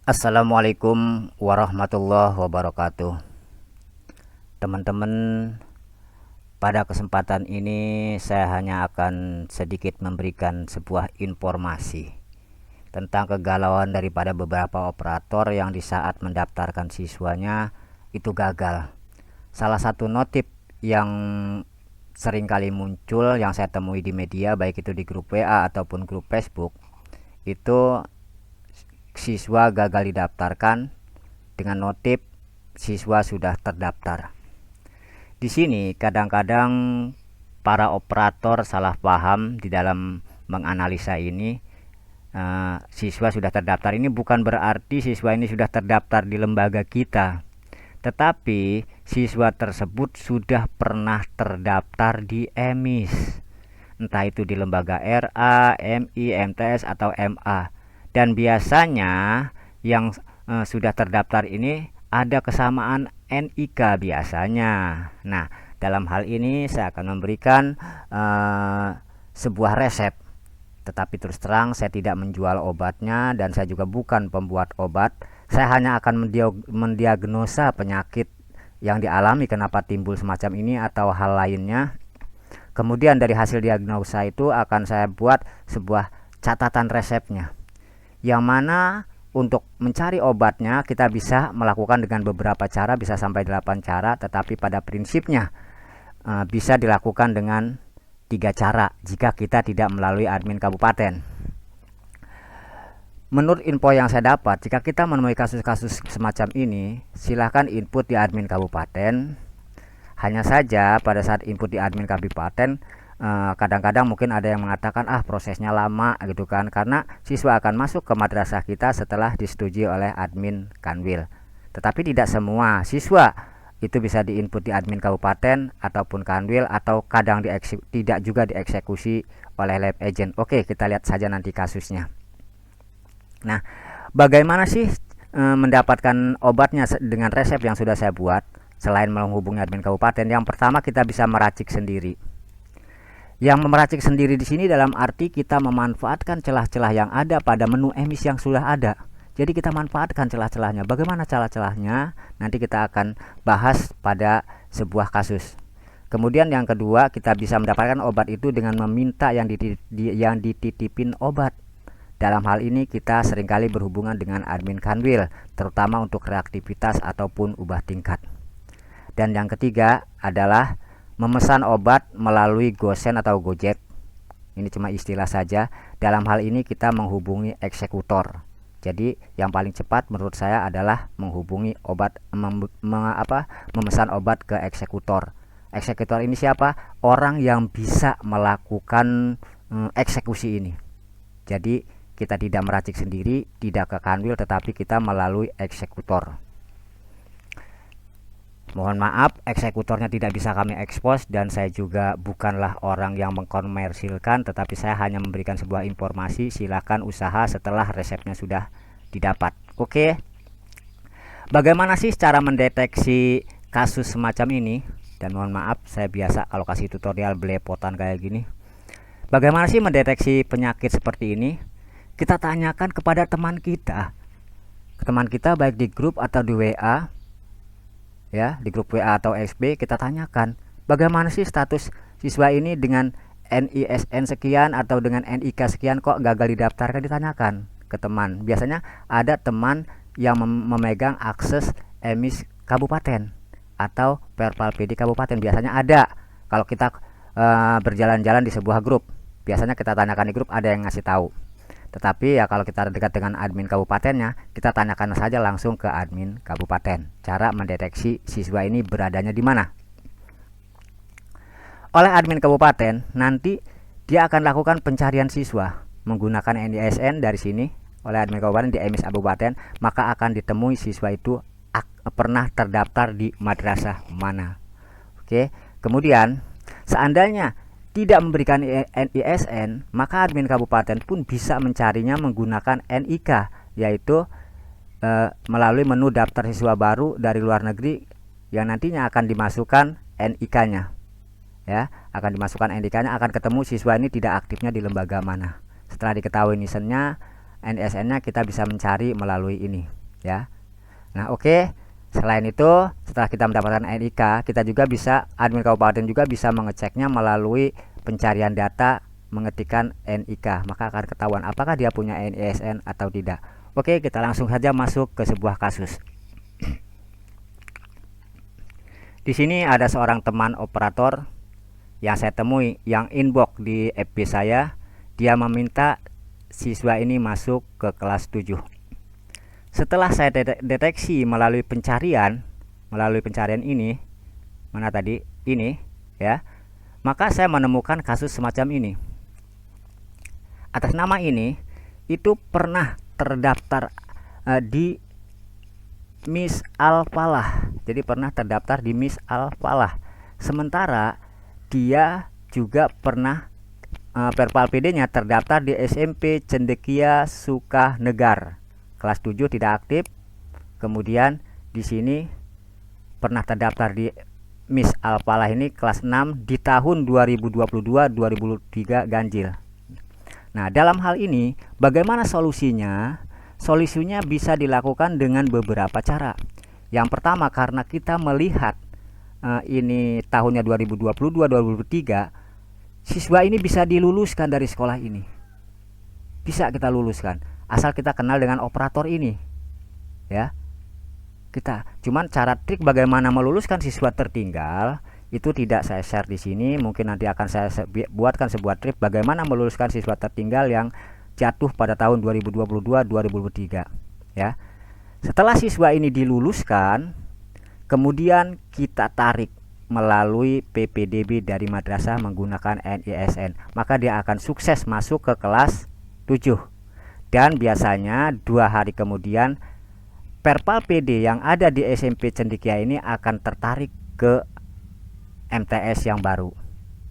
Assalamualaikum warahmatullahi wabarakatuh. Teman-teman, pada kesempatan ini saya hanya akan sedikit memberikan sebuah informasi tentang kegalauan daripada beberapa operator yang di saat mendaftarkan siswanya itu gagal. Salah satu notif yang sering kali muncul yang saya temui di media, baik itu di grup WA ataupun grup Facebook, itu siswa gagal didaftarkan dengan notif siswa sudah terdaftar. Di sini kadang-kadang para operator salah paham di dalam menganalisa ini. Siswa sudah terdaftar ini bukan berarti siswa ini sudah terdaftar di lembaga kita, tetapi siswa tersebut sudah pernah terdaftar di EMIS, entah itu di lembaga RA, MI, MTS atau MA. Dan biasanya yang sudah terdaftar ini ada kesamaan NIK biasanya. Nah, dalam hal ini saya akan memberikan sebuah resep. Tetapi terus terang saya tidak menjual obatnya dan saya juga bukan pembuat obat. Saya hanya akan mendiagnosa penyakit yang dialami kenapa timbul semacam ini atau hal lainnya. Kemudian dari hasil diagnosa itu akan saya buat sebuah catatan resepnya, yang mana untuk mencari obatnya kita bisa melakukan dengan beberapa cara, bisa sampai 8 cara, tetapi pada prinsipnya bisa dilakukan dengan 3 cara jika kita tidak melalui admin kabupaten. Menurut info yang saya dapat, jika kita menemui kasus-kasus semacam ini, silahkan input di admin kabupaten. Hanya saja pada saat input di admin kabupaten, kadang-kadang mungkin ada yang mengatakan prosesnya lama gitu kan, karena siswa akan masuk ke madrasah kita setelah disetujui oleh admin Kanwil. Tetapi tidak semua siswa itu bisa diinput di admin kabupaten ataupun Kanwil, atau kadang tidak juga dieksekusi oleh lab agent. Oke, kita lihat saja nanti kasusnya. Nah, bagaimana sih mendapatkan obatnya dengan resep yang sudah saya buat? Selain menghubungi admin kabupaten, yang pertama kita bisa meracik sendiri. Yang meracik sendiri di sini dalam arti kita memanfaatkan celah-celah yang ada pada menu EMIS yang sudah ada. Jadi kita manfaatkan celah-celahnya. Bagaimana celah-celahnya? Nanti kita akan bahas pada sebuah kasus. Kemudian yang kedua, kita bisa mendapatkan obat itu dengan meminta yang dititipin obat. Dalam hal ini kita seringkali berhubungan dengan admin Kanwil, terutama untuk reaktivitas ataupun ubah tingkat. Dan yang ketiga adalah memesan obat melalui GoSend atau Gojek. Ini cuma istilah saja. Dalam hal ini kita menghubungi eksekutor. Jadi yang paling cepat menurut saya adalah menghubungi memesan obat ke eksekutor. Eksekutor ini siapa? Orang yang bisa melakukan eksekusi ini. Jadi kita tidak meracik sendiri, tidak ke Kanwil, tetapi kita melalui eksekutor. Mohon maaf, eksekutornya tidak bisa kami ekspos dan saya juga bukanlah orang yang mengkomersilkan, tetapi saya hanya memberikan sebuah informasi. Silakan usaha setelah resepnya sudah didapat. Oke. Bagaimana sih cara mendeteksi kasus semacam ini? Dan mohon maaf, saya biasa kalau kasih tutorial belepotan kayak gini. Bagaimana sih mendeteksi penyakit seperti ini? Kita tanyakan kepada teman kita. Teman kita baik di grup atau di WA. Ya, di grup WA atau XB kita tanyakan, bagaimana sih status siswa ini dengan NISN sekian atau dengan NIK sekian kok gagal didaftarkan, ditanyakan ke teman. Biasanya ada teman yang memegang akses EMIS kabupaten atau Perpal PD kabupaten, biasanya ada. Kalau kita berjalan-jalan di sebuah grup, biasanya kita tanyakan di grup, ada yang ngasih tahu. Tetapi ya kalau kita dekat dengan admin kabupatennya, kita tanyakan saja langsung ke admin kabupaten cara mendeteksi siswa ini beradanya di mana. Oleh admin kabupaten nanti dia akan lakukan pencarian siswa menggunakan NISN dari sini oleh admin kabupaten di EMIS kabupaten, maka akan ditemui siswa itu pernah terdaftar di madrasah mana. Oke, kemudian seandainya tidak memberikan NISN, maka admin kabupaten pun bisa mencarinya menggunakan NIK, yaitu melalui menu daftar siswa baru dari luar negeri yang nantinya akan dimasukkan NIK-nya. Ya, akan dimasukkan NIK-nya, akan ketemu siswa ini tidak aktifnya di lembaga mana. Setelah diketahui NISN-nya, kita bisa mencari melalui ini. ya. Nah, oke. Selain itu, setelah kita mendapatkan NIK, kita juga bisa, admin kabupaten juga bisa mengeceknya melalui pencarian data, mengetikkan NIK, maka akan ketahuan apakah dia punya NISN atau tidak. Oke, kita langsung saja masuk ke sebuah kasus. Di sini ada seorang teman operator yang saya temui, yang inbox di FB saya. Dia meminta siswa ini masuk ke kelas 7. Setelah saya deteksi melalui pencarian ini, mana tadi ini ya, maka saya menemukan kasus semacam ini. Atas nama ini itu pernah terdaftar di Miss Al-Falah. Jadi pernah terdaftar di Miss Al-Falah. Sementara dia juga pernah Perpal PD-nya terdaftar di SMP Cendekia Sukanegar. Kelas 7 tidak aktif. Kemudian di sini pernah terdaftar di Miss Al-Falah ini kelas 6 di tahun 2022-2023 ganjil. Nah, dalam hal ini bagaimana solusinya? Solusinya bisa dilakukan dengan beberapa cara. Yang pertama, karena kita melihat ini tahunnya 2022-2023, siswa ini bisa diluluskan dari sekolah ini. Bisa kita luluskan asal kita kenal dengan operator ini. Ya. Cuman cara trik bagaimana meluluskan siswa tertinggal itu tidak saya share di sini. Mungkin nanti akan saya buatkan sebuah trik bagaimana meluluskan siswa tertinggal yang jatuh pada tahun 2022-2023 ya. Setelah siswa ini diluluskan, kemudian kita tarik melalui PPDB dari madrasah menggunakan NISN, maka dia akan sukses masuk ke kelas 7. Dan biasanya 2 hari kemudian Perpal PD yang ada di SMP Cendekia ini akan tertarik ke MTS yang baru.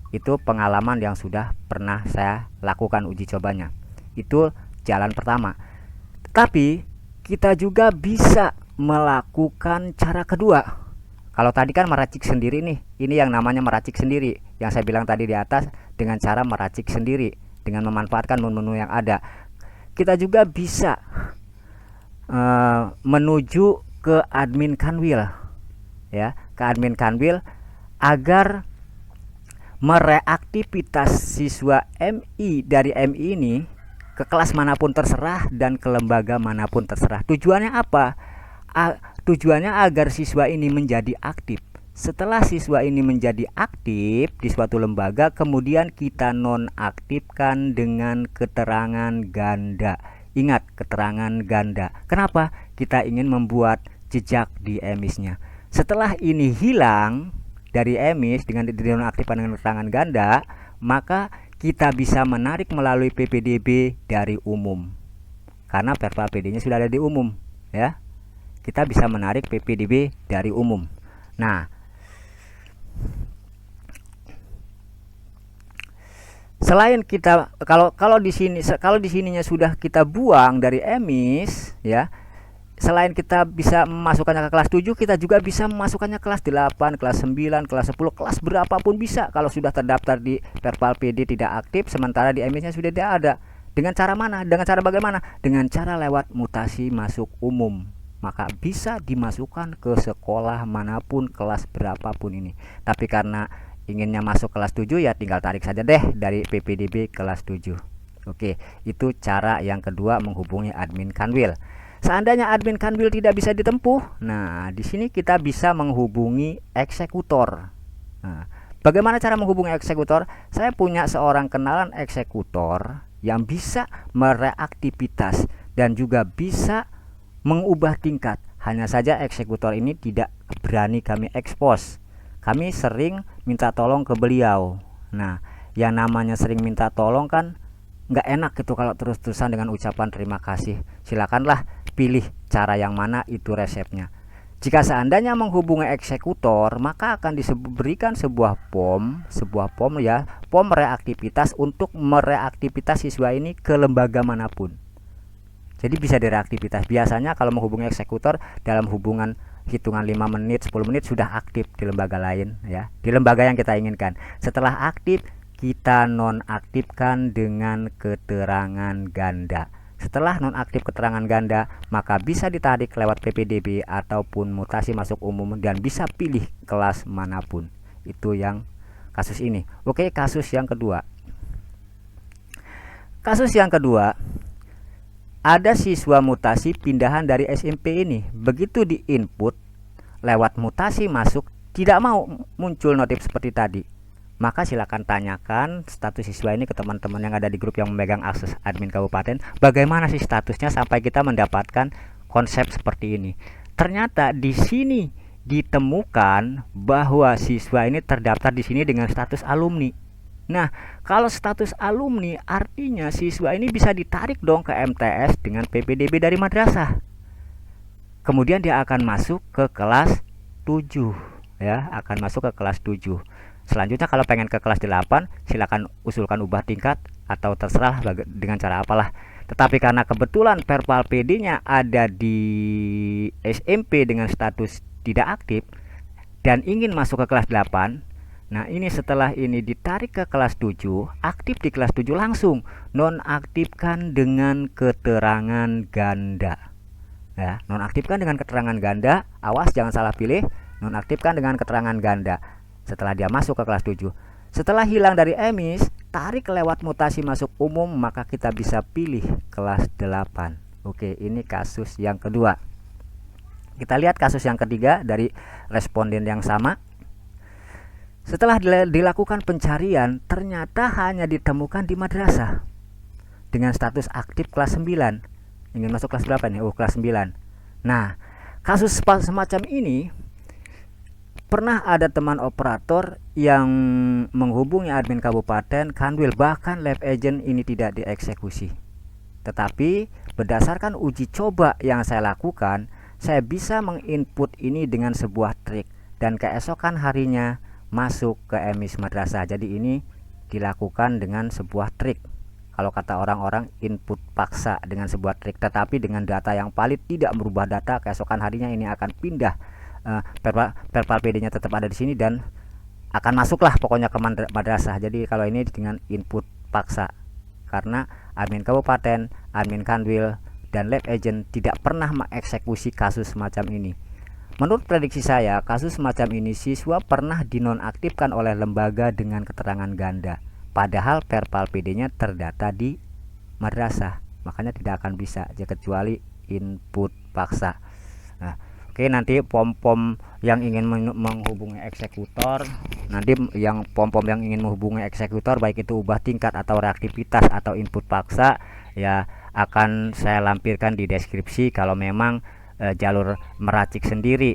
Itu pengalaman yang sudah pernah saya lakukan uji cobanya. Itu jalan pertama. Tapi kita juga bisa melakukan cara kedua. Kalau tadi kan meracik sendiri nih, ini yang namanya meracik sendiri. Yang saya bilang tadi di atas dengan cara meracik sendiri, dengan memanfaatkan menu-menu yang ada. Kita juga bisa menuju ke admin Kanwil, ya, ke admin Kanwil agar mereaktivitas siswa MI dari MI ini ke kelas manapun terserah dan ke lembaga manapun terserah. Tujuannya apa? Tujuannya agar siswa ini menjadi aktif. Setelah siswa ini menjadi aktif di suatu lembaga, kemudian kita nonaktifkan dengan keterangan ganda. Ingat, keterangan ganda. Kenapa? Kita ingin membuat jejak di emisnya. Setelah ini hilang dari emis dengan dinonaktifkan dengan keterangan ganda, maka kita bisa menarik melalui PPDB dari umum. Karena Perpal PD-nya sudah ada di umum, ya. Kita bisa menarik PPDB dari umum. Nah, selain kita kalau di sininya sudah kita buang dari emis, ya. Selain kita bisa memasukkannya ke kelas 7, kita juga bisa memasukkannya kelas 8, kelas 9, kelas 10, kelas berapapun bisa kalau sudah terdaftar di Perpal PD tidak aktif sementara di emisnya sudah tidak ada. Dengan cara mana? Dengan cara bagaimana? Dengan cara lewat mutasi masuk umum. Maka bisa dimasukkan ke sekolah manapun, kelas berapapun ini. Tapi karena inginnya masuk kelas 7, ya tinggal tarik saja deh dari PPDB kelas 7. Oke, itu cara yang kedua menghubungi admin Kanwil. Seandainya admin Kanwil tidak bisa ditempuh, nah di sini kita bisa menghubungi eksekutor. Nah, bagaimana cara menghubungi eksekutor? Saya punya seorang kenalan eksekutor yang bisa mereaktivitas dan juga bisa mengubah tingkat. Hanya saja eksekutor ini tidak berani kami expose. Kami sering minta tolong ke beliau. Nah, yang namanya sering minta tolong kan nggak enak gitu kalau terus-terusan dengan ucapan terima kasih. Silakanlah pilih cara yang mana, itu resepnya. Jika seandainya menghubungi eksekutor, maka akan diberikan sebuah pom ya, pom reaktivitas untuk mereaktivitas siswa ini ke lembaga manapun. Jadi bisa direaktivitas. Biasanya kalau menghubungi eksekutor dalam hubungan hitungan 5 menit, 10 menit sudah aktif di lembaga lain, ya. Di lembaga yang kita inginkan. Setelah aktif, kita nonaktifkan dengan keterangan ganda. Setelah nonaktif keterangan ganda, maka bisa ditarik lewat PPDB ataupun mutasi masuk umum dan bisa pilih kelas manapun. Itu yang kasus ini. Oke, kasus yang kedua. Kasus yang kedua, ada siswa mutasi pindahan dari SMP ini. Begitu di input lewat mutasi masuk, tidak mau muncul notif seperti tadi. Maka silakan tanyakan status siswa ini ke teman-teman yang ada di grup yang memegang akses admin kabupaten. Bagaimana sih statusnya sampai kita mendapatkan konsep seperti ini. Ternyata di sini ditemukan bahwa siswa ini terdaftar di sini dengan status alumni. Nah, kalau status alumni artinya siswa ini bisa ditarik dong ke MTS dengan PPDB dari madrasah. Kemudian dia akan masuk ke kelas 7 ya, akan masuk ke kelas 7. Selanjutnya kalau pengen ke kelas 8, silakan usulkan ubah tingkat atau terserah dengan cara apalah. Tetapi karena kebetulan Perpal PD-nya ada di SMP dengan status tidak aktif dan ingin masuk ke kelas 8, nah ini setelah ini ditarik ke kelas 7, aktif di kelas 7 langsung, nonaktifkan dengan keterangan ganda. Ya, nonaktifkan dengan keterangan ganda, awas jangan salah pilih, nonaktifkan dengan keterangan ganda. Setelah dia masuk ke kelas 7, setelah hilang dari emis, tarik lewat mutasi masuk umum, maka kita bisa pilih kelas 8. Oke, ini kasus yang kedua. Kita lihat kasus yang ketiga dari responden yang sama. Setelah dilakukan pencarian, ternyata hanya ditemukan di madrasah dengan status aktif kelas 9. Ingin masuk kelas berapa nih? Oh, kelas 9. Nah, kasus semacam ini pernah ada teman operator yang menghubungi admin kabupaten, Kanwil, bahkan lab agent ini tidak dieksekusi. Tetapi berdasarkan uji coba yang saya lakukan, saya bisa menginput ini dengan sebuah trik dan keesokan harinya masuk ke emis madrasah. Jadi ini dilakukan dengan sebuah trik. Kalau kata orang-orang, input paksa dengan sebuah trik, tetapi dengan data yang valid, tidak merubah data. Keesokan harinya ini akan pindah, Perpal PD-nya tetap ada di sini dan akan masuklah pokoknya ke madrasah. Jadi kalau ini dengan input paksa, karena admin kabupaten, admin Kanwil, dan lab agent tidak pernah mengeksekusi kasus semacam ini. Menurut prediksi saya, kasus semacam ini siswa pernah dinonaktifkan oleh lembaga dengan keterangan ganda, padahal Perpal PD-nya terdata di madrasah, makanya tidak akan bisa kecuali input paksa. Nah, oke, nanti pom-pom yang ingin menghubungi eksekutor, nanti yang pom-pom yang ingin menghubungi eksekutor, baik itu ubah tingkat atau reaktivitas atau input paksa, ya akan saya lampirkan di deskripsi. Kalau memang jalur meracik sendiri,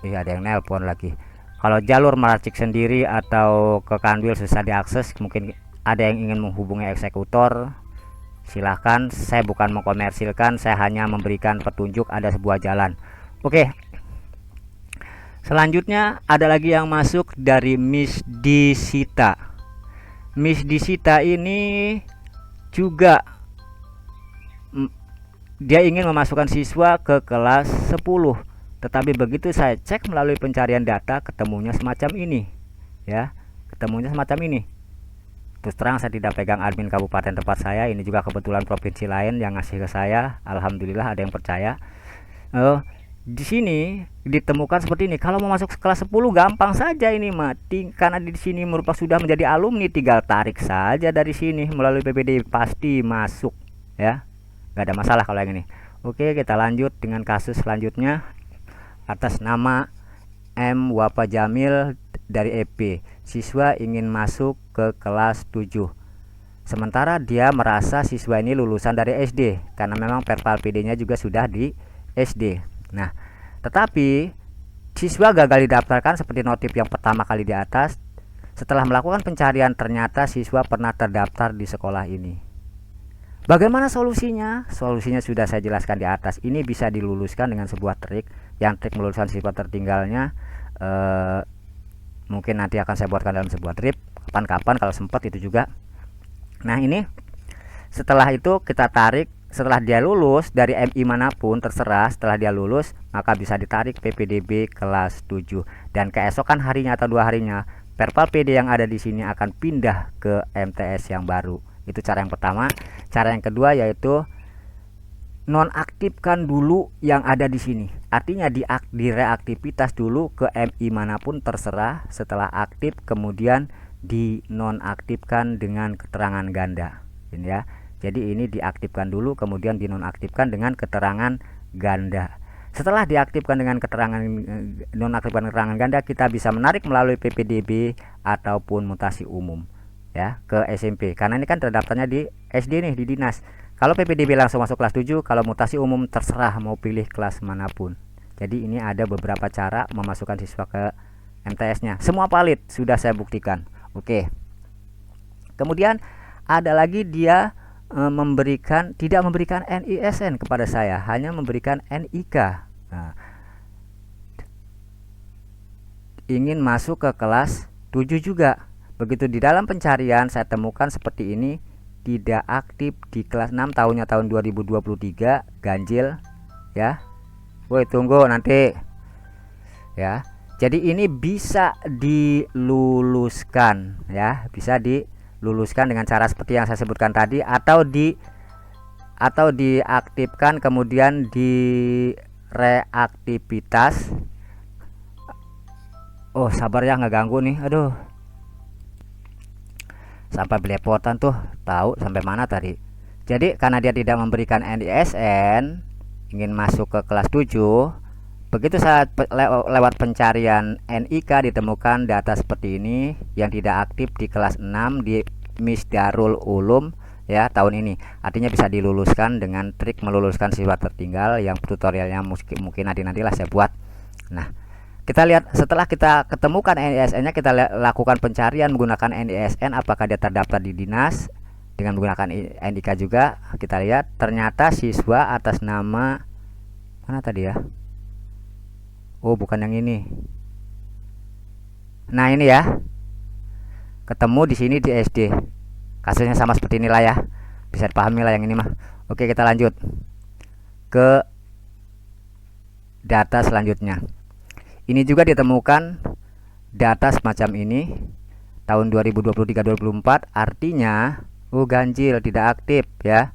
ada yang nelpon lagi. Kalau jalur meracik sendiri atau ke Kanwil susah diakses, mungkin ada yang ingin menghubungi eksekutor, silahkan. Saya bukan mengkomersilkan, saya hanya memberikan petunjuk ada sebuah jalan. Oke, selanjutnya ada lagi yang masuk dari Miss Disita. Miss Disita ini juga dia ingin memasukkan siswa ke kelas 10, tetapi begitu saya cek melalui pencarian data, ketemunya semacam ini ya, ketemunya semacam ini. Terus terang saya tidak pegang admin kabupaten tempat saya, ini juga kebetulan provinsi lain yang ngasih ke saya. Alhamdulillah ada yang percaya. Di sini ditemukan seperti ini. Kalau mau masuk kelas 10 gampang saja ini mati, karena di sini merupakan sudah menjadi alumni, tinggal tarik saja dari sini melalui PPD, pasti masuk ya, nggak ada masalah kalau yang ini. Oke, kita lanjut dengan kasus selanjutnya. Atas nama M. Wapa Jamil dari EP, siswa ingin masuk ke kelas 7, sementara dia merasa siswa ini lulusan dari SD karena memang Perpal PD-nya juga sudah di SD. Nah, tetapi siswa gagal didaftarkan seperti notif yang pertama kali di atas. Setelah melakukan pencarian, ternyata siswa pernah terdaftar di sekolah ini. Bagaimana solusinya? Solusinya sudah saya jelaskan di atas. Ini bisa diluluskan dengan sebuah trik. Yang trik meluluskan siswa tertinggalnya mungkin nanti akan saya buatkan dalam sebuah trip kapan-kapan kalau sempat itu juga. Nah, ini setelah itu kita tarik. Setelah dia lulus dari MI manapun terserah, setelah dia lulus maka bisa ditarik PPDB kelas 7 dan keesokan harinya atau 2 harinya Perpal PD yang ada di sini akan pindah ke MTS yang baru. Itu cara yang pertama. Cara yang kedua yaitu nonaktifkan dulu yang ada di sini. Artinya direaktivitas dulu ke MI manapun terserah. Setelah aktif kemudian dinonaktifkan dengan keterangan ganda. Ini ya. Jadi ini diaktifkan dulu kemudian dinonaktifkan dengan keterangan ganda. Setelah diaktifkan dengan keterangan nonaktifkan keterangan ganda, kita bisa menarik melalui PPDB ataupun mutasi umum ya ke SMP. Karena ini kan terdaftarnya di SD nih, di dinas. Kalau PPDB langsung masuk kelas 7, kalau mutasi umum terserah mau pilih kelas manapun. Jadi ini ada beberapa cara memasukkan siswa ke MTS-nya. Semua valid, sudah saya buktikan. Oke. Kemudian ada lagi dia tidak memberikan NISN kepada saya, hanya memberikan NIK. Nah, ingin masuk ke kelas 7 juga. Begitu di dalam pencarian saya temukan seperti ini, tidak aktif di kelas 6, tahunnya tahun 2023, ganjil ya. Woi, tunggu nanti ya. Jadi ini bisa diluluskan ya, bisa diluluskan dengan cara seperti yang saya sebutkan tadi, atau diaktifkan kemudian direaktivitas. Oh, sabar ya, nggak ganggu nih. Aduh, sampai belepotan tuh, tahu sampai mana tadi. Jadi karena dia tidak memberikan NISN, ingin masuk ke kelas 7, begitu saat lewat pencarian NIK ditemukan data seperti ini yang tidak aktif di kelas 6 di Miss Darul Ulum ya tahun ini. Artinya bisa diluluskan dengan trik meluluskan siswa tertinggal yang tutorialnya mungkin nantilah saya buat. Nah, kita lihat setelah kita ketemukan NISN-nya, kita lakukan pencarian menggunakan NISN apakah dia terdaftar di dinas dengan menggunakan NIK juga. Kita lihat ternyata siswa atas nama mana tadi ya? Oh, bukan yang ini. Nah, ini ya. Ketemu di sini di SD. Kasusnya sama seperti inilah ya. Bisa dipahami lah yang ini mah. Oke, kita lanjut ke data selanjutnya. Ini juga ditemukan data semacam ini tahun 2023-2024, artinya ganjil, tidak aktif ya.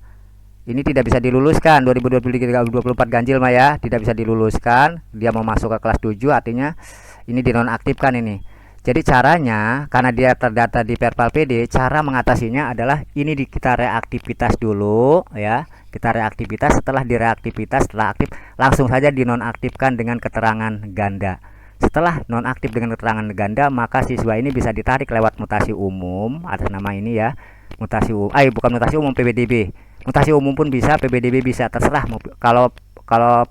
Ini tidak bisa diluluskan 2023-2024 ganjil mah ya, tidak bisa diluluskan. Dia mau masuk ke kelas 7, artinya ini dinonaktifkan ini. Jadi caranya, karena dia terdata di Perpal PD, cara mengatasinya adalah ini kita reaktivitas dulu ya. Kita reaktivitas, setelah direaktivitas, setelah aktif langsung saja dinonaktifkan dengan keterangan ganda. Setelah nonaktif dengan keterangan ganda, maka siswa ini bisa ditarik lewat mutasi umum atas nama ini ya. Mutasi umum, bukan mutasi umum, PPDB. Mutasi umum pun bisa, PPDB bisa, terserah. Kalau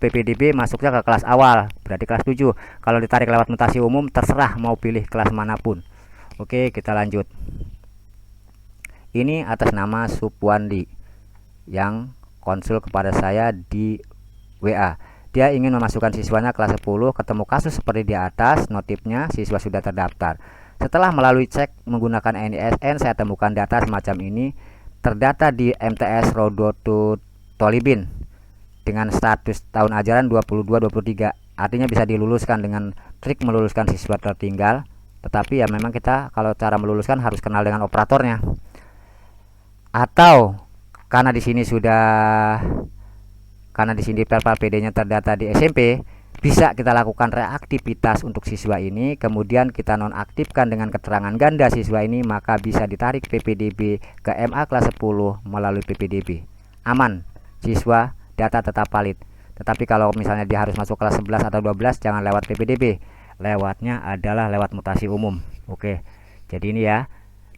PPDB masuknya ke kelas awal, berarti kelas 7. Kalau ditarik lewat mutasi umum, terserah mau pilih kelas manapun. Oke, kita lanjut. Ini atas nama Supwandi yang konsul kepada saya di WA. Dia ingin memasukkan siswanya kelas 10, ketemu kasus seperti di atas, notifnya siswa sudah terdaftar. Setelah melalui cek menggunakan NISN, saya temukan data semacam ini, terdata di MTS Rodotu Tolibin dengan status tahun ajaran 22-23. Artinya bisa diluluskan dengan trik meluluskan siswa tertinggal. Tetapi ya memang kita kalau cara meluluskan harus kenal dengan operatornya. Atau karena di sini Perpal PD-nya terdata di SMP, bisa kita lakukan reaktivitas untuk siswa ini, kemudian kita nonaktifkan dengan keterangan ganda siswa ini, maka bisa ditarik PPDB ke MA kelas 10 melalui PPDB. Aman, siswa data tetap valid. Tetapi kalau misalnya dia harus masuk kelas 11 atau 12, jangan lewat PPDB. Lewatnya adalah lewat mutasi umum. Oke. Jadi ini ya,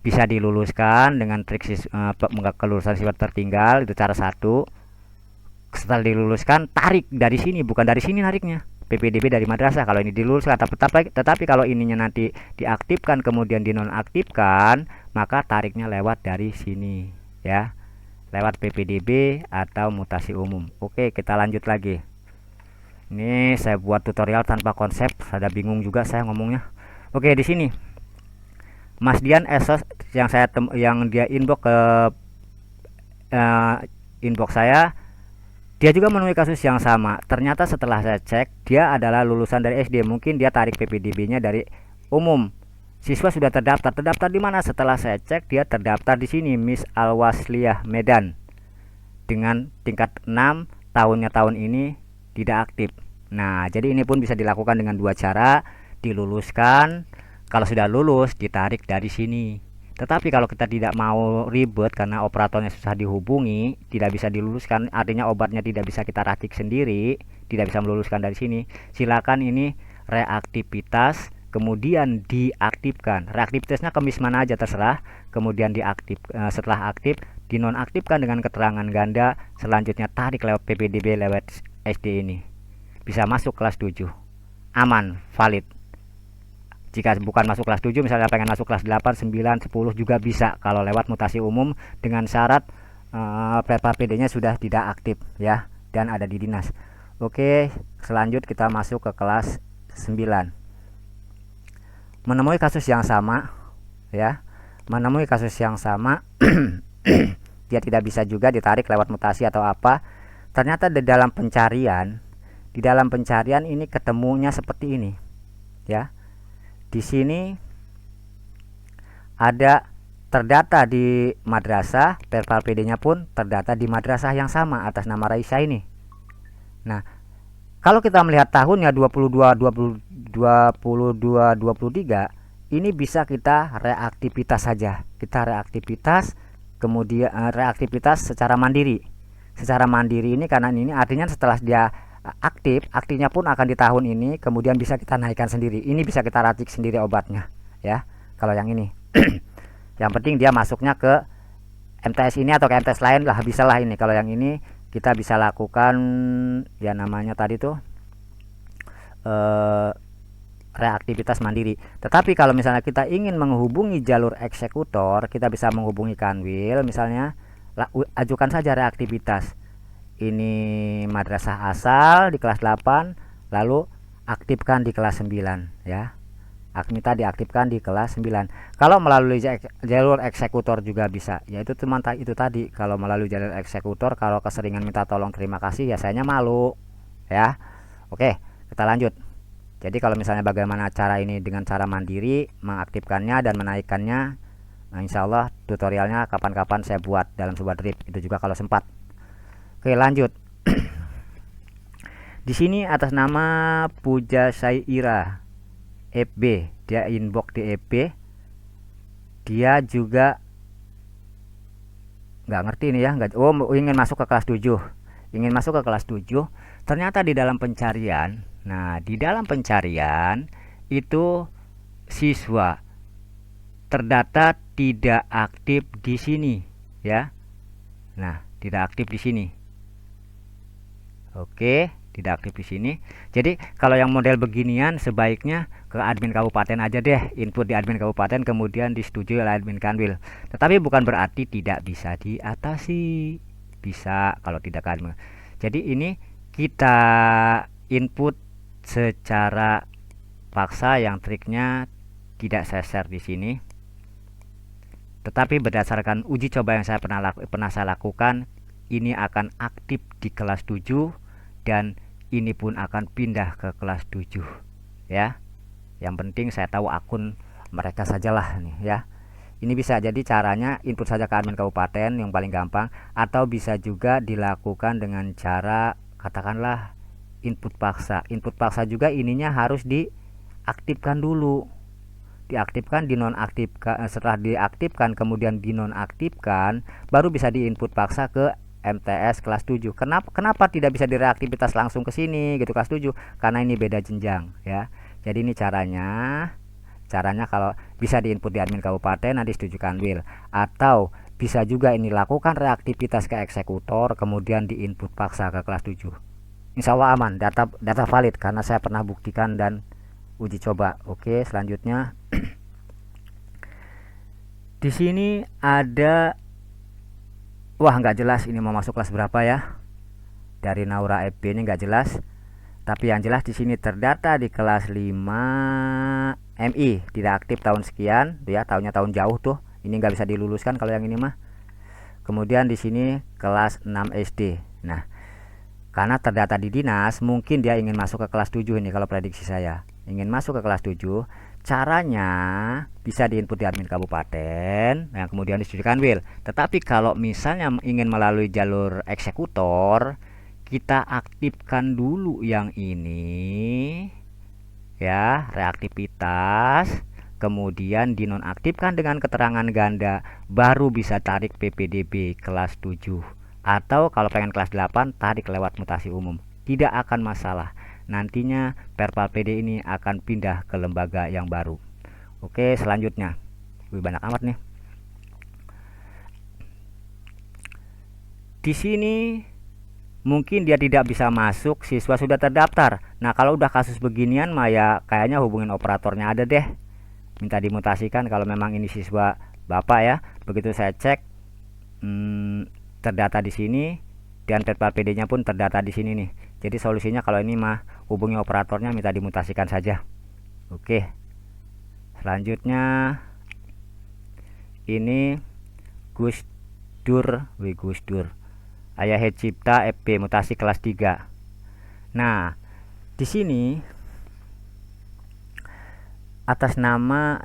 bisa diluluskan dengan trik kelulusan siswa tertinggal, itu cara satu. Setelah diluluskan, tarik dari sini, bukan dari sini nariknya. PPDB dari madrasah kalau ini diluluskan, tetapi kalau ininya nanti diaktifkan kemudian dinonaktifkan, maka tariknya lewat dari sini ya, lewat PPDB atau mutasi umum. Oke, kita lanjut lagi. Ini saya buat tutorial tanpa konsep, ada bingung juga saya ngomongnya. Oke, di sini Mas Dian Esos yang dia inbox ke inbox saya, dia juga menemui kasus yang sama. Ternyata setelah saya cek, dia adalah lulusan dari SD. Mungkin dia tarik PPDB-nya dari umum. Siswa sudah terdaftar. Terdaftar di mana? Setelah saya cek, dia terdaftar di sini, Miss Al-Wasliyah Medan, dengan tingkat 6 tahunnya tahun ini tidak aktif. Nah, jadi ini pun bisa dilakukan dengan dua cara, diluluskan. Kalau sudah lulus, ditarik dari sini. Tetapi kalau kita tidak mau ribet karena operatornya susah dihubungi, tidak bisa diluluskan, artinya obatnya tidak bisa kita racik sendiri, tidak bisa meluluskan dari sini. Silakan ini reaktivitas, kemudian diaktifkan. Reaktivitasnya kemis mana aja terserah, kemudian setelah aktif dinonaktifkan dengan keterangan ganda, selanjutnya tarik lewat PPDB lewat SD ini. Bisa masuk kelas 7. Aman, valid. Jika bukan masuk kelas 7, misalnya pengen masuk kelas 8, 9, 10 juga bisa kalau lewat mutasi umum dengan syarat PPD-nya sudah tidak aktif ya dan ada di dinas. Oke, selanjut kita masuk ke kelas 9. Menemui kasus yang sama ya. Menemui kasus yang sama dia tidak bisa juga ditarik lewat mutasi atau apa. Ternyata di dalam pencarian ini ketemunya seperti ini ya. Di sini ada terdata di madrasah, perpal PD-nya pun terdata di madrasah yang sama atas nama Raisa ini. Nah, kalau kita melihat tahunnya 23, ini bisa kita reaktivitas saja. Kita reaktivitas, kemudian reaktivitas secara mandiri. Secara mandiri ini karena ini artinya setelah dia aktifnya pun akan di tahun ini, kemudian bisa kita naikkan sendiri. Ini bisa kita racik sendiri obatnya ya. Kalau yang ini yang penting dia masuknya ke MTS ini atau ke MTS lain lah, bisa lah ini. Kalau yang ini kita bisa lakukan ya namanya tadi tuh reaktivitas mandiri. Tetapi kalau misalnya kita ingin menghubungi jalur eksekutor, kita bisa menghubungi Kanwil, misalnya ajukan saja reaktivitas. Ini madrasah asal di kelas 8, lalu aktifkan di kelas 9 ya. Minta diaktifkan di kelas 9. Kalau melalui jalur eksekutor juga bisa, yaitu cuma itu tadi. Kalau melalui jalur eksekutor, kalau keseringan minta tolong terima kasih ya sayanya malu ya. Oke, kita lanjut. Jadi kalau misalnya bagaimana cara ini dengan cara mandiri mengaktifkannya dan menaikkannya, nah insya Allah tutorialnya kapan-kapan saya buat dalam sebuah drip, itu juga kalau sempat. Oke, lanjut. Di sini atas nama Puja Saira FB, dia inbox di FB. Dia juga nggak ngerti ini ya, ingin masuk ke kelas 7. Ingin masuk ke kelas 7. Ternyata di dalam pencarian, di dalam pencarian itu siswa terdata tidak aktif di sini ya. Nah, tidak aktif di sini. Oke, tidak aktif di sini. Jadi kalau yang model beginian sebaiknya ke admin kabupaten aja deh, input di admin kabupaten kemudian disetujui oleh admin Kanwil. Tetapi bukan berarti tidak bisa diatasi. Bisa kalau tidak ke admin. Jadi ini kita input secara paksa, yang triknya tidak saya share di sini. Tetapi berdasarkan uji coba yang saya pernah saya lakukan, ini akan aktif di kelas 7 dan ini pun akan pindah ke kelas 7 ya. Yang penting saya tahu akun mereka sajalah nih ya. Ini bisa jadi caranya input saja ke admin kabupaten yang paling gampang, atau bisa juga dilakukan dengan cara katakanlah input paksa. Input paksa juga ininya harus diaktifkan dulu. Diaktifkan, dinonaktifkan, setelah diaktifkan kemudian dinonaktifkan, baru bisa diinput paksa ke MTS kelas 7. Kenapa tidak bisa direaktivitas langsung ke sini gitu kelas 7? Karena ini beda jenjang ya. Jadi ini caranya kalau bisa diinput di admin kabupaten nanti setuju Kanwil, atau bisa juga ini lakukan reaktivitas ke eksekutor kemudian diinput paksa ke kelas 7. Insya Allah aman, data valid karena saya pernah buktikan dan uji coba. Oke, selanjutnya di sini ada, wah nggak jelas ini mau masuk kelas berapa ya, dari Naura FB ini nggak jelas. Tapi yang jelas di sini terdata di kelas 5 MI, tidak aktif tahun sekian ya, tahunnya tahun jauh tuh. Ini nggak bisa diluluskan kalau yang ini mah. Kemudian di sini kelas 6 SD. Nah, karena terdata di dinas, mungkin dia ingin masuk ke kelas 7 ini kalau prediksi saya. Ingin masuk ke kelas 7, caranya bisa diinput di admin kabupaten yang kemudian disetujui Kanwil. Tetapi kalau misalnya ingin melalui jalur eksekutor, kita aktifkan dulu yang ini ya, reaktivitas, kemudian dinonaktifkan dengan keterangan ganda, baru bisa tarik PPDB kelas 7, atau kalau pengen kelas 8 tarik lewat mutasi umum, tidak akan masalah. Nantinya Perpal PD ini akan pindah ke lembaga yang baru. Oke, selanjutnya lebih banyak amat nih. Di sini mungkin dia tidak bisa masuk, siswa sudah terdaftar. Nah, kalau udah kasus beginian mah ya kayaknya hubungin operatornya ada deh, minta dimutasikan kalau memang ini siswa bapak ya. Begitu saya cek terdata di sini, dan Perpal PD nya pun terdata di sini nih. Jadi solusinya kalau ini mah hubungi operatornya, minta dimutasikan saja. Oke, selanjutnya ini Gus Dur Ayah Cipta FP mutasi kelas 3. Nah, di sini atas nama,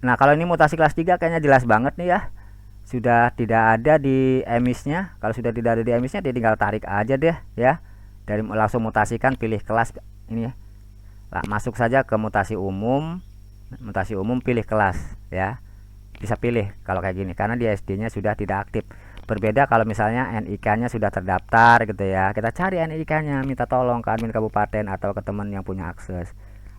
nah kalau ini mutasi kelas 3 kayaknya jelas banget nih ya. Sudah tidak ada di emisnya. Kalau sudah tidak ada di emisnya, dia tinggal tarik aja deh ya. Dari langsung mutasikan, pilih kelas ini ya. Masuk saja ke mutasi umum, pilih kelas ya. Bisa pilih kalau kayak gini karena di SD-nya sudah tidak aktif. Berbeda kalau misalnya NIK-nya sudah terdaftar gitu ya. Kita cari NIK-nya, minta tolong ke admin kabupaten atau ke teman yang punya akses,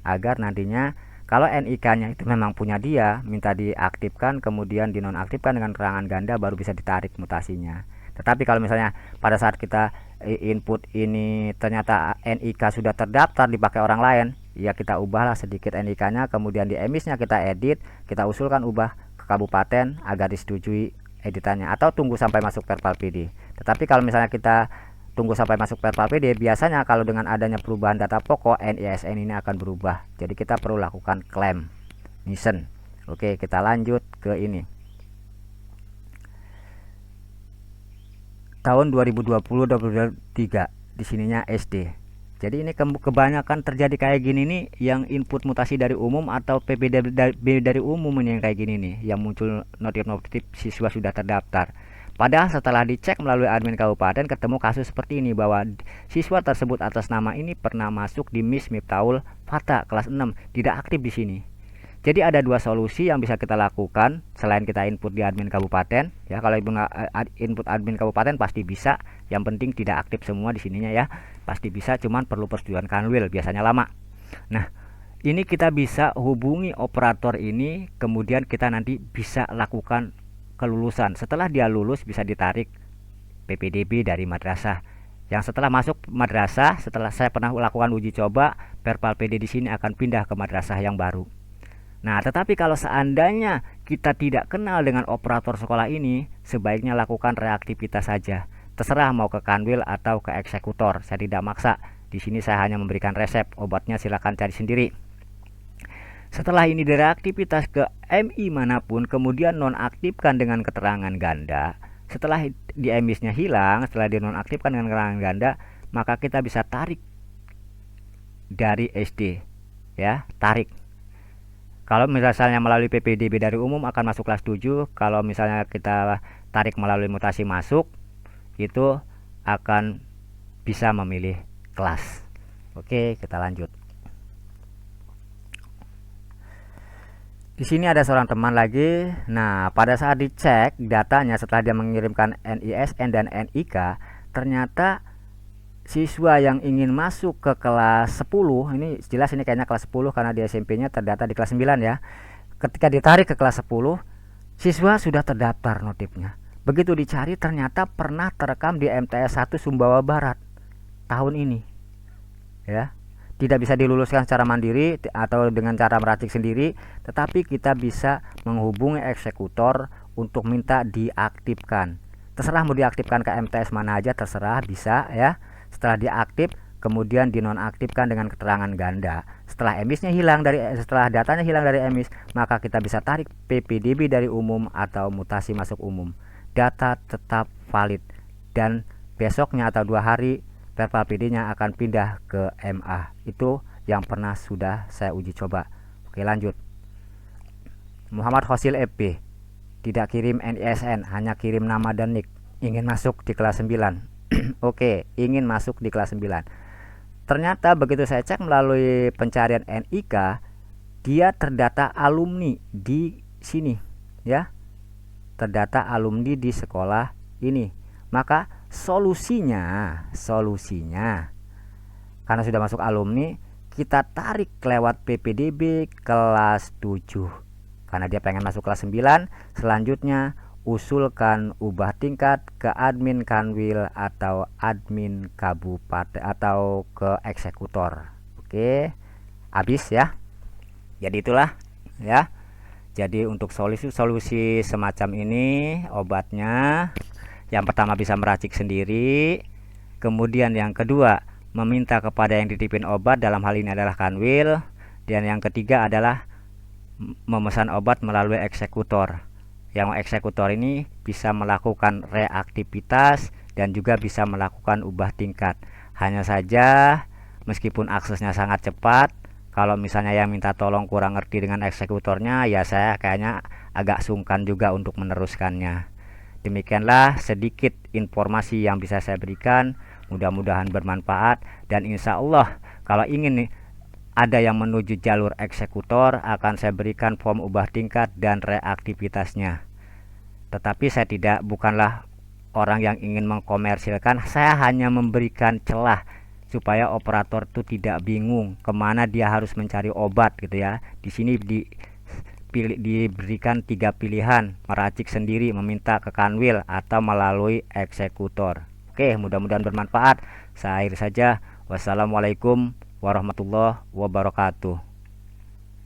agar nantinya kalau NIK-nya itu memang punya dia, minta diaktifkan, kemudian dinonaktifkan dengan keterangan ganda, baru bisa ditarik mutasinya. Tetapi kalau misalnya pada saat kita input ini ternyata NIK sudah terdaftar dipakai orang lain, ya kita ubahlah sedikit NIK-nya, kemudian di emisnya kita edit, kita usulkan ubah ke kabupaten agar disetujui editannya, atau tunggu sampai masuk Perpal PD. Tetapi kalau misalnya kita tunggu sampai masuk Perpal PD, biasanya kalau dengan adanya perubahan data pokok, NISN ini akan berubah. Jadi kita perlu lakukan klaim mission. Oke, kita lanjut ke ini. Tahun 2020-2023 di sininya SD. Jadi ini kebanyakan terjadi kayak gini nih, yang input mutasi dari umum atau PPDB dari umum ini yang kayak gini nih, yang muncul notif-notif siswa sudah terdaftar. Padahal setelah dicek melalui admin kabupaten, ketemu kasus seperti ini, bahwa siswa tersebut atas nama ini pernah masuk di MIS Miftaul Fata kelas 6, tidak aktif di sini. Jadi ada dua solusi yang bisa kita lakukan selain kita input di admin kabupaten ya. Kalau input admin kabupaten pasti bisa, yang penting tidak aktif semua di sininya ya. Pasti bisa, cuman perlu persetujuan Kanwil, biasanya lama. Nah, ini kita bisa hubungi operator ini, kemudian kita nanti bisa lakukan kelulusan. Setelah dia lulus bisa ditarik PPDB dari madrasah. Yang setelah masuk madrasah, setelah saya pernah lakukan uji coba, Perpal PD di sini akan pindah ke madrasah yang baru. Nah, tetapi kalau seandainya kita tidak kenal dengan operator sekolah ini, sebaiknya lakukan reaktivitas saja. Terserah mau ke Kanwil atau ke eksekutor, saya tidak maksa. Di sini saya hanya memberikan resep, obatnya silakan cari sendiri. Setelah ini direaktivitas ke MI manapun, kemudian nonaktifkan dengan keterangan ganda. Setelah di emisnya hilang, setelah dinonaktifkan dengan keterangan ganda, maka kita bisa tarik dari SD ya, tarik. Kalau misalnya melalui PPDB dari umum akan masuk kelas 7, kalau misalnya kita tarik melalui mutasi masuk, itu akan bisa memilih kelas. Oke, kita lanjut. Di sini ada seorang teman lagi. Nah, pada saat dicek datanya setelah dia mengirimkan NISN dan NIK, ternyata siswa yang ingin masuk ke kelas 10, ini jelas ini kayaknya kelas 10 karena di SMP-nya terdata di kelas 9 ya. Ketika ditarik ke kelas 10, siswa sudah terdaftar notifnya. Begitu dicari ternyata pernah terekam di MTS 1 Sumbawa Barat tahun ini. Ya. Tidak bisa diluluskan secara mandiri atau dengan cara meracik sendiri, tetapi kita bisa menghubungi eksekutor untuk minta diaktifkan. Terserah mau diaktifkan ke MTS mana aja, terserah, bisa ya. Setelah diaktif, kemudian dinonaktifkan dengan keterangan ganda. Setelah datanya hilang dari emis, maka kita bisa tarik PPDB dari umum atau mutasi masuk umum. Data tetap valid dan besoknya atau 2 hari Perpal PD-nya akan pindah ke MA. Itu yang pernah sudah saya uji coba. Oke, lanjut. Muhammad Khosil FP, tidak kirim NISN, hanya kirim nama dan NIK, ingin masuk di kelas 9. Oke, ingin masuk di kelas 9. Ternyata begitu saya cek melalui pencarian NIK, dia terdata alumni di sini, ya. Terdata alumni di sekolah ini. Maka solusinya karena sudah masuk alumni, kita tarik lewat PPDB kelas 7. Karena dia pengen masuk kelas 9, selanjutnya usulkan ubah tingkat ke admin kanwil atau admin kabupaten atau ke eksekutor. Oke, habis ya. Jadi itulah ya. Jadi untuk solusi semacam ini obatnya, yang pertama bisa meracik sendiri, kemudian yang kedua meminta kepada yang dititipin obat, dalam hal ini adalah kanwil, dan yang ketiga adalah memesan obat melalui eksekutor. Yang eksekutor ini bisa melakukan reaktivitas dan juga bisa melakukan ubah tingkat. Hanya saja meskipun aksesnya sangat cepat, kalau misalnya yang minta tolong kurang ngerti dengan eksekutornya, ya saya kayaknya agak sungkan juga untuk meneruskannya. Demikianlah sedikit informasi yang bisa saya berikan. Mudah-mudahan bermanfaat, dan insya Allah kalau ingin nih ada yang menuju jalur eksekutor, akan saya berikan form ubah tingkat dan reaktivitasnya. Tetapi saya bukanlah orang yang ingin mengkomersilkan, saya hanya memberikan celah supaya operator itu tidak bingung kemana dia harus mencari obat gitu ya. Di sini diberikan 3 pilihan: meracik sendiri, meminta ke kanwil, atau melalui eksekutor. Oke, mudah-mudahan bermanfaat. Saya akhiri saja. Wassalamualaikum warahmatullahi wabarakatuh.